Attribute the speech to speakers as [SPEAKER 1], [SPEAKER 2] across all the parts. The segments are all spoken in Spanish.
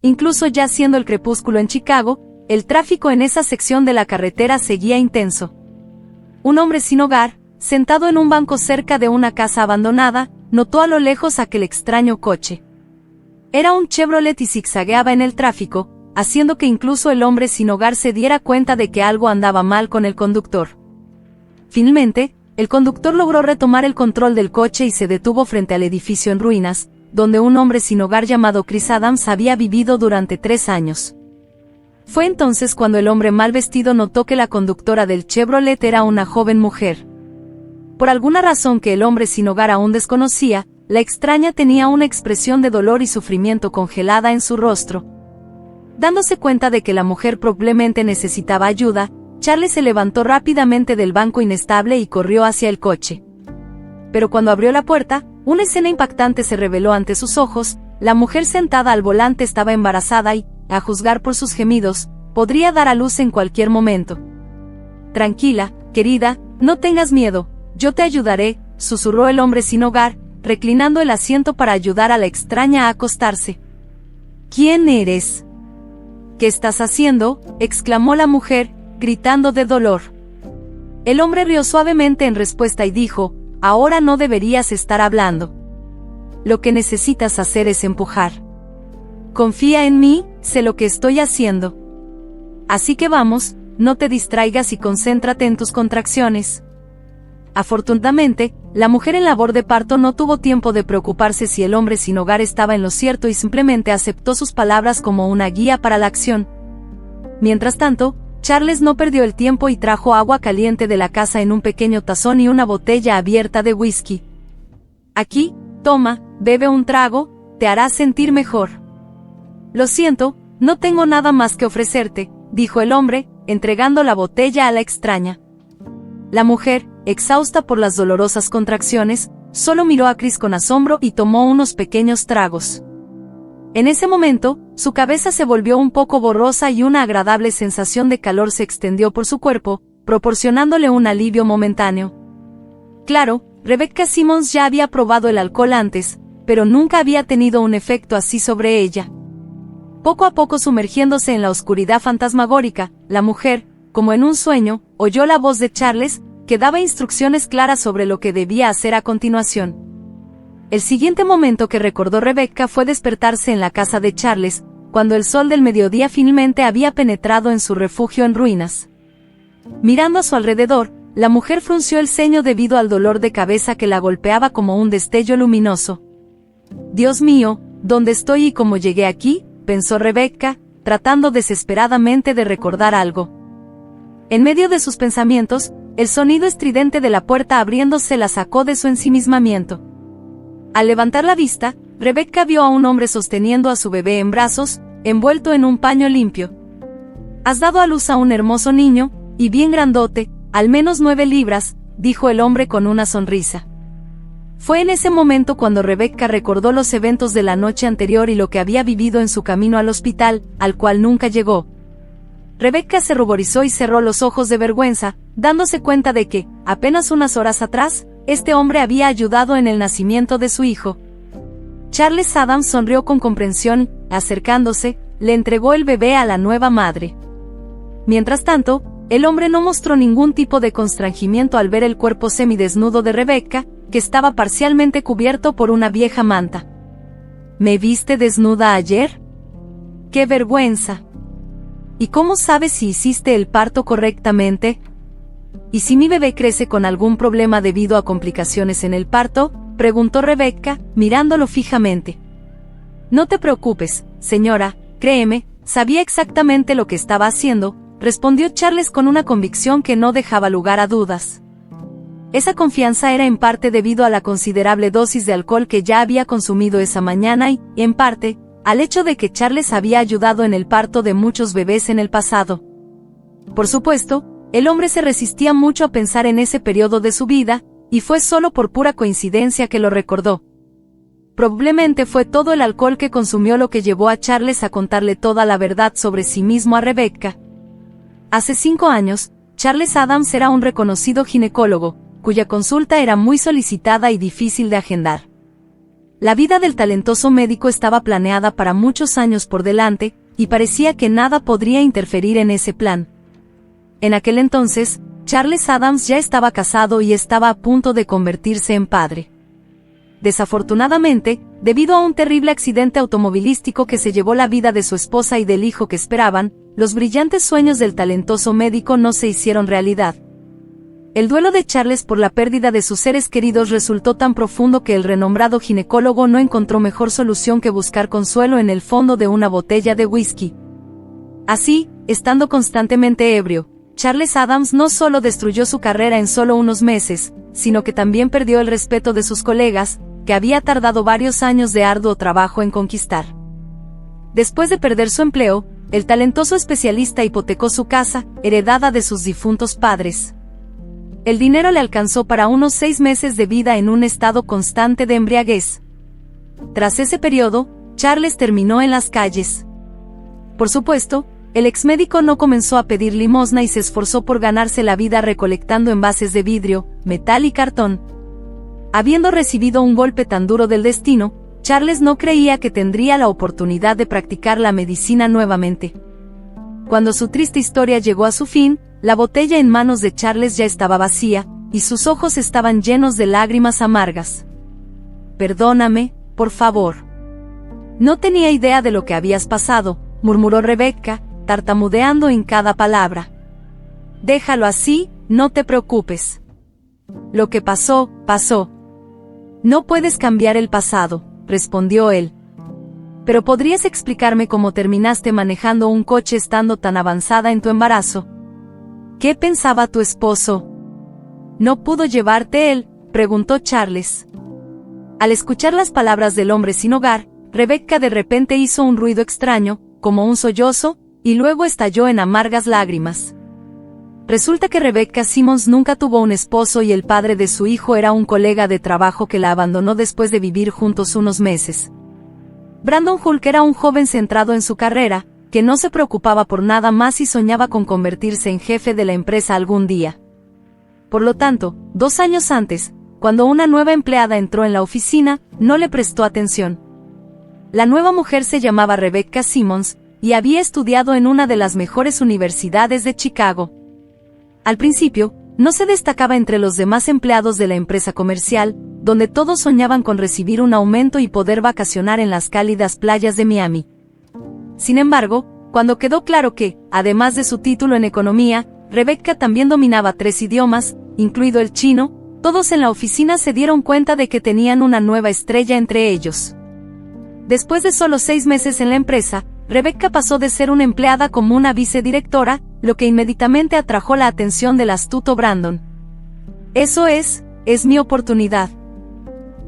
[SPEAKER 1] Incluso ya siendo el crepúsculo en Chicago, el tráfico en esa sección de la carretera seguía intenso. Un hombre sin hogar, sentado en un banco cerca de una casa abandonada, notó a lo lejos aquel extraño coche. Era un Chevrolet y zigzagueaba en el tráfico, haciendo que incluso el hombre sin hogar se diera cuenta de que algo andaba mal con el conductor. Finalmente, el conductor logró retomar el control del coche y se detuvo frente al edificio en ruinas, donde un hombre sin hogar llamado Chris Adams había vivido durante 3 años. Fue entonces cuando el hombre mal vestido notó que la conductora del Chevrolet era una joven mujer. Por alguna razón que el hombre sin hogar aún desconocía, la extraña tenía una expresión de dolor y sufrimiento congelada en su rostro. Dándose cuenta de que la mujer probablemente necesitaba ayuda, Charles se levantó rápidamente del banco inestable y corrió hacia el coche. Pero cuando abrió la puerta, una escena impactante se reveló ante sus ojos. La mujer sentada al volante estaba embarazada y, a juzgar por sus gemidos, podría dar a luz en cualquier momento. «Tranquila, querida, no tengas miedo, yo te ayudaré», susurró el hombre sin hogar, reclinando el asiento para ayudar a la extraña a acostarse. «¿Quién eres?» «¿Qué estás haciendo?», exclamó la mujer, gritando de dolor. El hombre rió suavemente en respuesta y dijo: «Ahora no deberías estar hablando. Lo que necesitas hacer es empujar. Confía en mí, sé lo que estoy haciendo. Así que vamos, no te distraigas y concéntrate en tus contracciones». Afortunadamente, la mujer en labor de parto no tuvo tiempo de preocuparse si el hombre sin hogar estaba en lo cierto y simplemente aceptó sus palabras como una guía para la acción. Mientras tanto, Charles no perdió el tiempo y trajo agua caliente de la casa en un pequeño tazón y una botella abierta de whisky. «Aquí, toma, bebe un trago, te hará sentir mejor». «Lo siento, no tengo nada más que ofrecerte», dijo el hombre, entregando la botella a la extraña. La mujer, exhausta por las dolorosas contracciones, solo miró a Chris con asombro y tomó unos pequeños tragos. En ese momento, su cabeza se volvió un poco borrosa y una agradable sensación de calor se extendió por su cuerpo, proporcionándole un alivio momentáneo. Claro, Rebecca Simmons ya había probado el alcohol antes, pero nunca había tenido un efecto así sobre ella. Poco a poco sumergiéndose en la oscuridad fantasmagórica, la mujer, como en un sueño, oyó la voz de Charles, que daba instrucciones claras sobre lo que debía hacer a continuación. El siguiente momento que recordó Rebecca fue despertarse en la casa de Charles, cuando el sol del mediodía finalmente había penetrado en su refugio en ruinas. Mirando a su alrededor, la mujer frunció el ceño debido al dolor de cabeza que la golpeaba como un destello luminoso. «Dios mío, ¿dónde estoy y cómo llegué aquí?», pensó Rebecca, tratando desesperadamente de recordar algo. En medio de sus pensamientos, el sonido estridente de la puerta abriéndose la sacó de su ensimismamiento. Al levantar la vista, Rebecca vio a un hombre sosteniendo a su bebé en brazos, envuelto en un paño limpio. «Has dado a luz a un hermoso niño, y bien grandote, al menos 9 libras», dijo el hombre con una sonrisa. Fue en ese momento cuando Rebecca recordó los eventos de la noche anterior y lo que había vivido en su camino al hospital, al cual nunca llegó. Rebecca se ruborizó y cerró los ojos de vergüenza, dándose cuenta de que, apenas unas horas atrás, este hombre había ayudado en el nacimiento de su hijo. Charles Adams sonrió con comprensión, acercándose, le entregó el bebé a la nueva madre. Mientras tanto, el hombre no mostró ningún tipo de constrangimiento al ver el cuerpo semidesnudo de Rebecca, que estaba parcialmente cubierto por una vieja manta. «¿Me viste desnuda ayer? ¡Qué vergüenza! ¿Y cómo sabes si hiciste el parto correctamente? ¿Y si mi bebé crece con algún problema debido a complicaciones en el parto?», preguntó Rebecca, mirándolo fijamente. «No te preocupes, señora, créeme, sabía exactamente lo que estaba haciendo», respondió Charles con una convicción que no dejaba lugar a dudas. Esa confianza era en parte debido a la considerable dosis de alcohol que ya había consumido esa mañana y, en parte, al hecho de que Charles había ayudado en el parto de muchos bebés en el pasado. Por supuesto, el hombre se resistía mucho a pensar en ese periodo de su vida, y fue solo por pura coincidencia que lo recordó. Probablemente fue todo el alcohol que consumió lo que llevó a Charles a contarle toda la verdad sobre sí mismo a Rebecca. Hace 5 años, Charles Adams era un reconocido ginecólogo, cuya consulta era muy solicitada y difícil de agendar. La vida del talentoso médico estaba planeada para muchos años por delante, y parecía que nada podría interferir en ese plan. En aquel entonces, Charles Adams ya estaba casado y estaba a punto de convertirse en padre. Desafortunadamente, debido a un terrible accidente automovilístico que se llevó la vida de su esposa y del hijo que esperaban, los brillantes sueños del talentoso médico no se hicieron realidad. El duelo de Charles por la pérdida de sus seres queridos resultó tan profundo que el renombrado ginecólogo no encontró mejor solución que buscar consuelo en el fondo de una botella de whisky. Así, estando constantemente ebrio, Charles Adams no solo destruyó su carrera en solo unos meses, sino que también perdió el respeto de sus colegas, que había tardado varios años de arduo trabajo en conquistar. Después de perder su empleo, el talentoso especialista hipotecó su casa, heredada de sus difuntos padres. El dinero le alcanzó para unos 6 meses de vida en un estado constante de embriaguez. Tras ese periodo, Charles terminó en las calles. Por supuesto, el exmédico no comenzó a pedir limosna y se esforzó por ganarse la vida recolectando envases de vidrio, metal y cartón. Habiendo recibido un golpe tan duro del destino, Charles no creía que tendría la oportunidad de practicar la medicina nuevamente. Cuando su triste historia llegó a su fin, la botella en manos de Charles ya estaba vacía, y sus ojos estaban llenos de lágrimas amargas. «Perdóname, por favor». «No tenía idea de lo que habías pasado», murmuró Rebecca, tartamudeando en cada palabra. «Déjalo así, no te preocupes. Lo que pasó, pasó. No puedes cambiar el pasado», respondió él. «Pero ¿podrías explicarme cómo terminaste manejando un coche estando tan avanzada en tu embarazo? ¿Qué pensaba tu esposo? ¿No pudo llevarte él?», preguntó Charles. Al escuchar las palabras del hombre sin hogar, Rebecca de repente hizo un ruido extraño, como un sollozo, y luego estalló en amargas lágrimas. Resulta que Rebecca Simmons nunca tuvo un esposo y el padre de su hijo era un colega de trabajo que la abandonó después de vivir juntos unos meses. Brandon Hulk era un joven centrado en su carrera, que no se preocupaba por nada más y soñaba con convertirse en jefe de la empresa algún día. Por lo tanto, 2 años antes, cuando una nueva empleada entró en la oficina, no le prestó atención. La nueva mujer se llamaba Rebecca Simmons, y había estudiado en una de las mejores universidades de Chicago. Al principio, no se destacaba entre los demás empleados de la empresa comercial, donde todos soñaban con recibir un aumento y poder vacacionar en las cálidas playas de Miami. Sin embargo, cuando quedó claro que, además de su título en economía, Rebecca también dominaba 3 idiomas, incluido el chino, todos en la oficina se dieron cuenta de que tenían una nueva estrella entre ellos. Después de solo 6 meses en la empresa, Rebecca pasó de ser una empleada como una vicedirectora, lo que inmediatamente atrajo la atención del astuto Brandon. «Eso es mi oportunidad.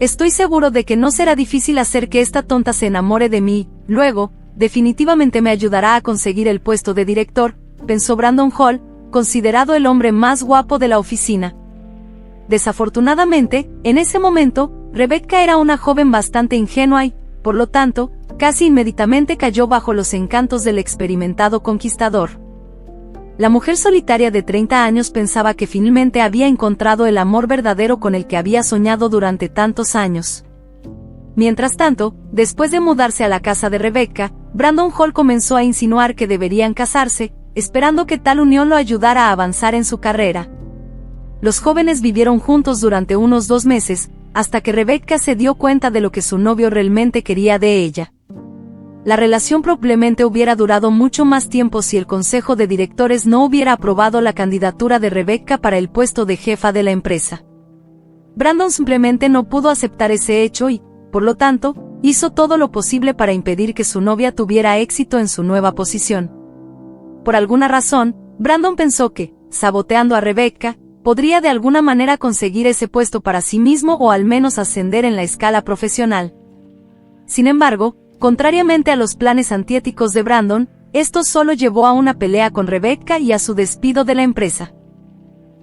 [SPEAKER 1] Estoy seguro de que no será difícil hacer que esta tonta se enamore de mí, luego, definitivamente me ayudará a conseguir el puesto de director», pensó Brandon Hall, considerado el hombre más guapo de la oficina. Desafortunadamente, en ese momento, Rebecca era una joven bastante ingenua y, por lo tanto, casi inmediatamente cayó bajo los encantos del experimentado conquistador. La mujer solitaria de 30 años pensaba que finalmente había encontrado el amor verdadero con el que había soñado durante tantos años. Mientras tanto, después de mudarse a la casa de Rebecca, Brandon Hall comenzó a insinuar que deberían casarse, esperando que tal unión lo ayudara a avanzar en su carrera. Los jóvenes vivieron juntos durante unos 2 meses, hasta que Rebecca se dio cuenta de lo que su novio realmente quería de ella. La relación probablemente hubiera durado mucho más tiempo si el consejo de directores no hubiera aprobado la candidatura de Rebecca para el puesto de jefa de la empresa. Brandon simplemente no pudo aceptar ese hecho y, por lo tanto, hizo todo lo posible para impedir que su novia tuviera éxito en su nueva posición. Por alguna razón, Brandon pensó que, saboteando a Rebecca, podría de alguna manera conseguir ese puesto para sí mismo o al menos ascender en la escala profesional. Sin embargo, contrariamente a los planes antiéticos de Brandon, esto solo llevó a una pelea con Rebecca y a su despido de la empresa.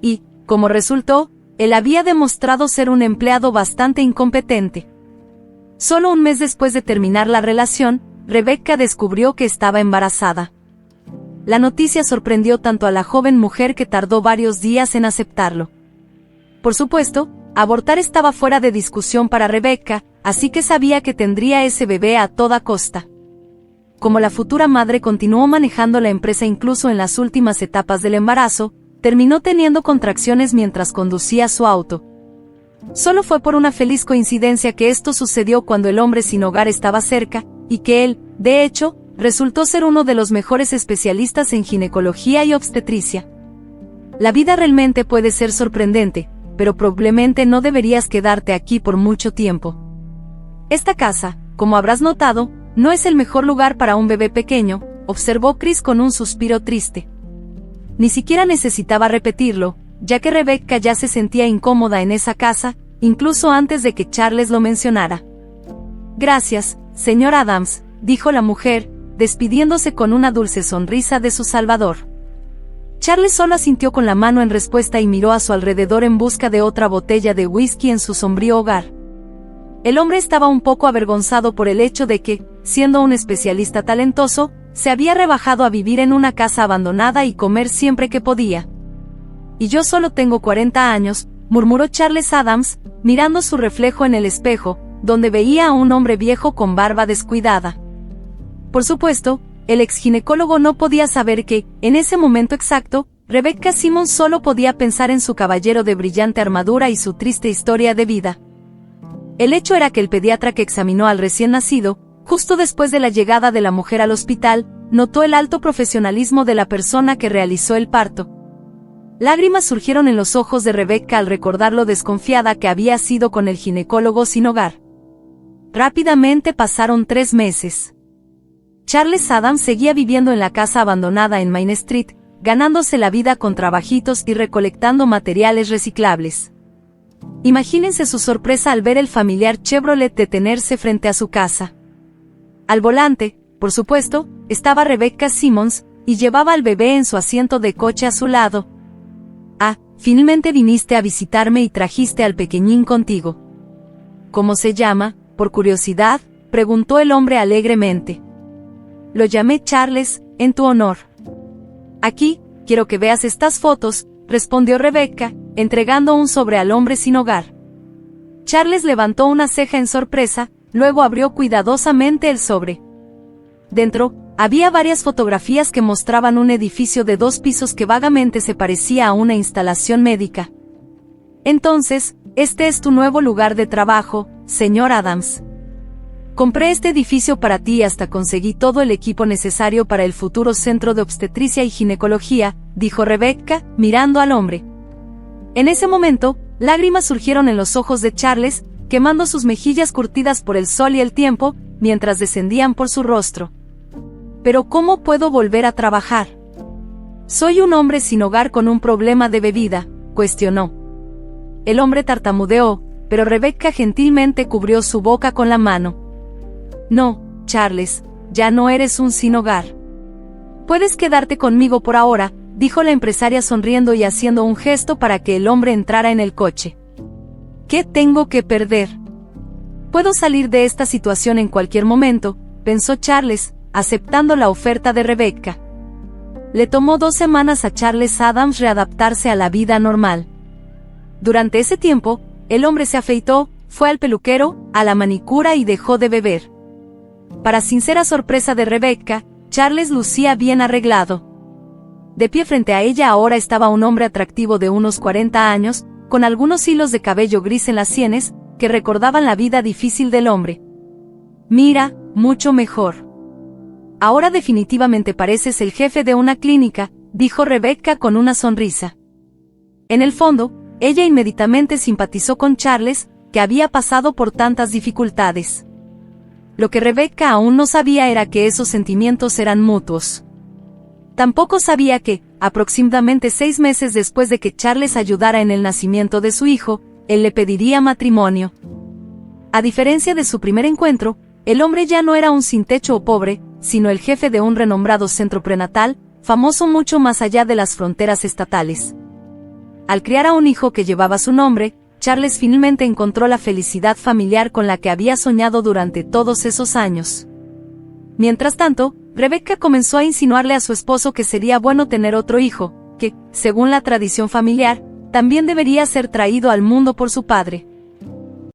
[SPEAKER 1] Y, como resultó, él había demostrado ser un empleado bastante incompetente. Solo un mes después de terminar la relación, Rebecca descubrió que estaba embarazada. La noticia sorprendió tanto a la joven mujer que tardó varios días en aceptarlo. Por supuesto, abortar estaba fuera de discusión para Rebecca, así que sabía que tendría ese bebé a toda costa. Como la futura madre continuó manejando la empresa incluso en las últimas etapas del embarazo, terminó teniendo contracciones mientras conducía su auto. Solo fue por una feliz coincidencia que esto sucedió cuando el hombre sin hogar estaba cerca, y que él, de hecho, resultó ser uno de los mejores especialistas en ginecología y obstetricia. La vida realmente puede ser sorprendente, pero probablemente no deberías quedarte aquí por mucho tiempo. Esta casa, como habrás notado, no es el mejor lugar para un bebé pequeño, observó Chris con un suspiro triste. Ni siquiera necesitaba repetirlo, ya que Rebecca ya se sentía incómoda en esa casa, incluso antes de que Charles lo mencionara. Gracias, señor Adams, dijo la mujer, despidiéndose con una dulce sonrisa de su salvador. Charles solo asintió con la mano en respuesta y miró a su alrededor en busca de otra botella de whisky en su sombrío hogar. El hombre estaba un poco avergonzado por el hecho de que, siendo un especialista talentoso, se había rebajado a vivir en una casa abandonada y comer siempre que podía. Y yo solo tengo 40 años, murmuró Charles Adams, mirando su reflejo en el espejo, donde veía a un hombre viejo con barba descuidada. Por supuesto, el exginecólogo no podía saber que, en ese momento exacto, Rebecca Simmons solo podía pensar en su caballero de brillante armadura y su triste historia de vida. El hecho era que el pediatra que examinó al recién nacido, justo después de la llegada de la mujer al hospital, notó el alto profesionalismo de la persona que realizó el parto. Lágrimas surgieron en los ojos de Rebecca al recordar lo desconfiada que había sido con el ginecólogo sin hogar. Rápidamente pasaron 3 meses. Charles Adams seguía viviendo en la casa abandonada en Main Street, ganándose la vida con trabajitos y recolectando materiales reciclables. Imagínense su sorpresa al ver el familiar Chevrolet detenerse frente a su casa. Al volante, por supuesto, estaba Rebecca Simmons, y llevaba al bebé en su asiento de coche a su lado. «Ah, finalmente viniste a visitarme y trajiste al pequeñín contigo». «¿Cómo se llama, por curiosidad?», preguntó el hombre alegremente. «Lo llamé Charles, en tu honor». «Aquí, quiero que veas estas fotos», respondió Rebecca, entregando un sobre al hombre sin hogar. Charles levantó una ceja en sorpresa, luego abrió cuidadosamente el sobre. Dentro, había varias fotografías que mostraban un edificio de 2 pisos que vagamente se parecía a una instalación médica. «Entonces, este es tu nuevo lugar de trabajo, señor Adams. Compré este edificio para ti y hasta conseguí todo el equipo necesario para el futuro centro de obstetricia y ginecología», dijo Rebecca, mirando al hombre. En ese momento, lágrimas surgieron en los ojos de Charles, quemando sus mejillas curtidas por el sol y el tiempo, mientras descendían por su rostro. «¿Pero cómo puedo volver a trabajar? Soy un hombre sin hogar con un problema de bebida», cuestionó. El hombre tartamudeó, pero Rebecca gentilmente cubrió su boca con la mano. «No, Charles, ya no eres un sin hogar. Puedes quedarte conmigo por ahora», dijo la empresaria sonriendo y haciendo un gesto para que el hombre entrara en el coche. «¿Qué tengo que perder? Puedo salir de esta situación en cualquier momento», pensó Charles, aceptando la oferta de Rebecca. Le tomó 2 semanas a Charles Adams readaptarse a la vida normal. Durante ese tiempo, el hombre se afeitó, fue al peluquero, a la manicura y dejó de beber. Para sincera sorpresa de Rebecca, Charles lucía bien arreglado. De pie frente a ella ahora estaba un hombre atractivo de unos 40 años, con algunos hilos de cabello gris en las sienes, que recordaban la vida difícil del hombre. «Mira, mucho mejor. Ahora definitivamente pareces el jefe de una clínica», dijo Rebecca con una sonrisa. En el fondo, ella inmediatamente simpatizó con Charles, que había pasado por tantas dificultades. Lo que Rebecca aún no sabía era que esos sentimientos eran mutuos. Tampoco sabía que, aproximadamente 6 meses después de que Charles ayudara en el nacimiento de su hijo, él le pediría matrimonio. A diferencia de su primer encuentro, el hombre ya no era un sin techo o pobre, sino el jefe de un renombrado centro prenatal, famoso mucho más allá de las fronteras estatales. Al criar a un hijo que llevaba su nombre, Charles finalmente encontró la felicidad familiar con la que había soñado durante todos esos años. Mientras tanto, Rebecca comenzó a insinuarle a su esposo que sería bueno tener otro hijo, que, según la tradición familiar, también debería ser traído al mundo por su padre.